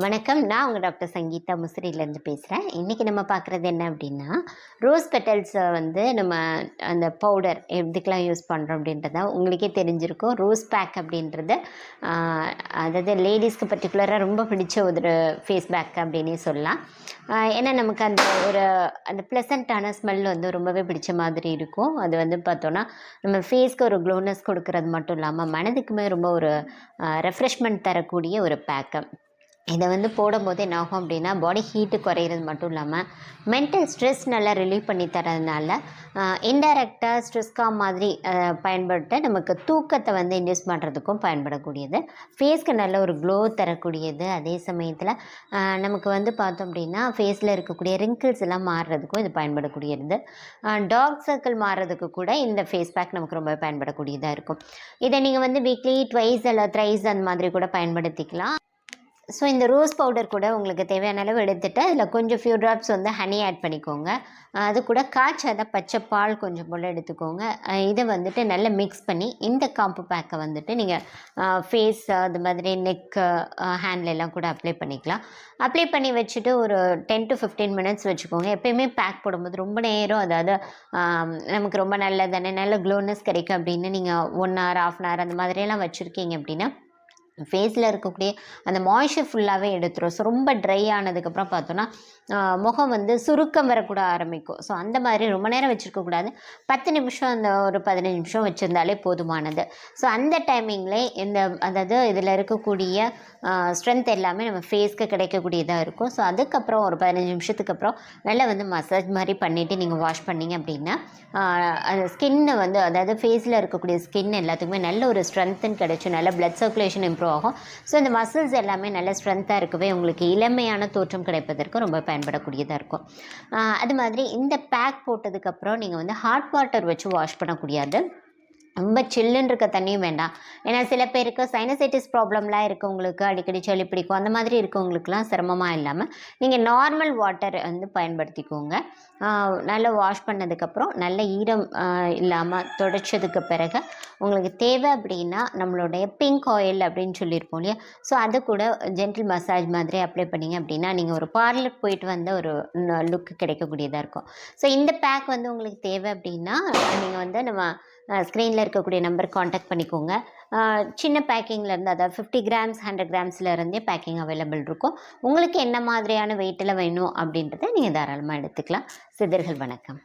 வணக்கம். நான் உங்கள் டாக்டர் சங்கீதா முசிறியிலேருந்து பேசுகிறேன். இன்றைக்கி நம்ம பார்க்குறது என்ன அப்படின்னா, ரோஸ் பெட்டல்ஸை வந்து நம்ம அந்த பவுடர் எதுக்கெலாம் யூஸ் பண்ணுறோம் அப்படின்றத உங்களுக்கே தெரிஞ்சிருக்கும். ரோஸ் பேக் அப்படின்றது அதாவது லேடிஸ்க்கு பர்டிகுலராக ரொம்ப பிடிச்ச ஒரு ஃபேஸ் பேக் அப்படின்னே சொல்லலாம். ஏன்னா நமக்கு அந்த ப்ளசண்ட்டான ஸ்மெல் வந்து ரொம்பவே பிடிச்ச மாதிரி இருக்கும். அது வந்து பார்த்தோன்னா நம்ம ஃபேஸ்க்கு ஒரு க்ளோனஸ் கொடுக்கறது மட்டும் இல்லாமல் மனதுக்குமே ரொம்ப ஒரு ரெஃப்ரெஷ்மெண்ட் தரக்கூடிய ஒரு பேக்கு. இதை வந்து போடும்போது என்ன ஆகும் அப்படின்னா, பாடி ஹீட்டு குறையிறது மட்டும் இல்லாமல் மென்டல் ஸ்ட்ரெஸ் நல்லா ரிலீவ் பண்ணி தரதுனால இன்டைரக்டாக ஸ்ட்ரெஸ் காம் மாதிரி பயன்பட்டு நமக்கு தூக்கத்தை வந்து இன்டியூஸ் பண்ணுறதுக்கும் பயன்படக்கூடியது. ஃபேஸ்க்கு நல்ல ஒரு க்ளோ தரக்கூடியது. அதே சமயத்தில் நமக்கு வந்து பார்த்தோம் அப்படின்னா ஃபேஸில் இருக்கக்கூடிய ரிங்கிள்ஸ் எல்லாம் மாறுறதுக்கும் இது பயன்படக்கூடியது. டார்க் சர்க்கிள் மாறுறதுக்கு கூட இந்த ஃபேஸ் பேக் நமக்கு ரொம்ப பயன்படக்கூடியதாக இருக்கும். இதை நீங்கள் வந்து வீக்லி ட்வைஸ் அல்ல த்ரைஸ் அந்த மாதிரி கூட பயன்படுத்திக்கலாம். ஸோ இந்த ரோஸ் பவுடர் கூட உங்களுக்கு தேவையான அளவு எடுத்துகிட்டு அதில் கொஞ்சம் ஃபியூ ட்ராப்ஸ் வந்து ஹனி ஆட் பண்ணிக்கோங்க. அது கூட காய்ச்சாத பச்சை பால் கொஞ்சம் போல் எடுத்துக்கோங்க. இதை வந்துட்டு நல்லா மிக்ஸ் பண்ணி இந்த காம்போ பேக்கை வந்துட்டு நீங்கள் ஃபேஸ் அது மாதிரி நெக்கு ஹேண்ட்லெல்லாம் கூட அப்ளை பண்ணிக்கலாம். அப்ளை பண்ணி வச்சுட்டு ஒரு 10 to 15 மினிட்ஸ் வச்சுக்கோங்க. எப்போயுமே பேக் போடும்போது ரொம்ப நேரம், அதாவது நமக்கு ரொம்ப நல்லதானே, நல்ல க்ளோனஸ் கிடைக்கும் அப்படின்னு நீங்கள் 1 hour 1/2 hour அந்த மாதிரியெல்லாம் வச்சுருக்கீங்க அப்படின்னா ஃபேஸில் இருக்கக்கூடிய அந்த மாய்ஸ்சர் ஃபுல்லாகவே எடுத்துரும். ஸோ ரொம்ப ட்ரை ஆனதுக்கப்புறம் பார்த்தோன்னா முகம் வந்து சுருக்கம் வரக்கூட ஆரம்பிக்கும். ஸோ அந்த மாதிரி ரொம்ப நேரம் வச்சுருக்கக்கூடாது. 10 நிமிஷம் அந்த ஒரு 15 நிமிஷம் வச்சுருந்தாலே போதுமானது. ஸோ அந்த டைமிங்கில் அதாவது இதில் இருக்கக்கூடிய ஸ்ட்ரென்த் எல்லாமே நம்ம ஃபேஸ்க்கு கிடைக்கக்கூடியதாக இருக்கும். ஸோ அதுக்கப்புறம் ஒரு 15 நிமிஷத்துக்கு அப்புறம் நல்லா வந்து மசாஜ் மாதிரி பண்ணிவிட்டு நீங்கள் வாஷ் பண்ணிங்க அப்படின்னா அந்த ஸ்கின்னை வந்து, அதாவது ஃபேஸில் இருக்கக்கூடிய ஸ்கின் எல்லாத்துக்குமே நல்ல ஒரு ஸ்ட்ரென்த்துன்னு கிடைச்சி நல்ல பிளட் சர்க்குலேஷன் இம்ப்ரூவ் ஆகும். ஸோ இந்த மசில்ஸ் எல்லாமே நல்ல ஸ்ட்ரென்த்தாக இருக்கவே உங்களுக்கு இளமையான தோற்றம் கிடைப்பதற்கு ரொம்ப பயன்படக்கூடியதாக இருக்கும். அது மாதிரி இந்த பேக் போட்டதுக்கப்புறம் நீங்கள் வந்து ஹாட் வாட்டர் வச்சு வாஷ் பண்ணக்கூடியது. ரொம்ப சில்லுன்னு இருக்க தண்ணியும் வேண்டாம். ஏன்னா சில பேருக்கு சைனசைட்டிஸ் ப்ராப்ளம்லாம் இருக்கவங்களுக்கு அடிக்கடி சளி பிடிக்கும். அந்த மாதிரி இருக்கவங்களுக்குலாம் சிரமமாக இல்லாமல் நீங்கள் நார்மல் வாட்டர் வந்து பயன்படுத்திக்கோங்க. நல்லா வாஷ் பண்ணதுக்கப்புறம் நல்ல ஈரம் இல்லாமல் துடைச்சதுக்கு பிறகு உங்களுக்கு தேவை அப்படின்னா நம்மளுடைய பிங்க் ஆயில் அப்படின்னு சொல்லியிருப்போம் இல்லையா, ஸோ அதை கூட ஜென்டில் மசாஜ் மாதிரி அப்ளை பண்ணிங்க அப்படின்னா நீங்கள் ஒரு பார்லர் போயிட்டு வந்த ஒரு லுக்கு கிடைக்கக்கூடியதாக இருக்கும். ஸோ இந்த பேக் வந்து உங்களுக்கு தேவை அப்படின்னா நீங்கள் வந்து நம்ம ஸ்க்ரீனில் இருக்கக்கூடிய நம்பர் காண்டாக்ட் பண்ணிக்கோங்க. சின்ன பேக்கிங்லேருந்து, அதாவது 50 grams 100 grams பேக்கிங் அவைலபிள் இருக்கும். உங்களுக்கு என்ன மாதிரியான வெயிட்டில் வேணும் அப்படின்றத நீங்கள் தாராளமாக எடுத்துக்கலாம். சித்தர்கள் வணக்கம்.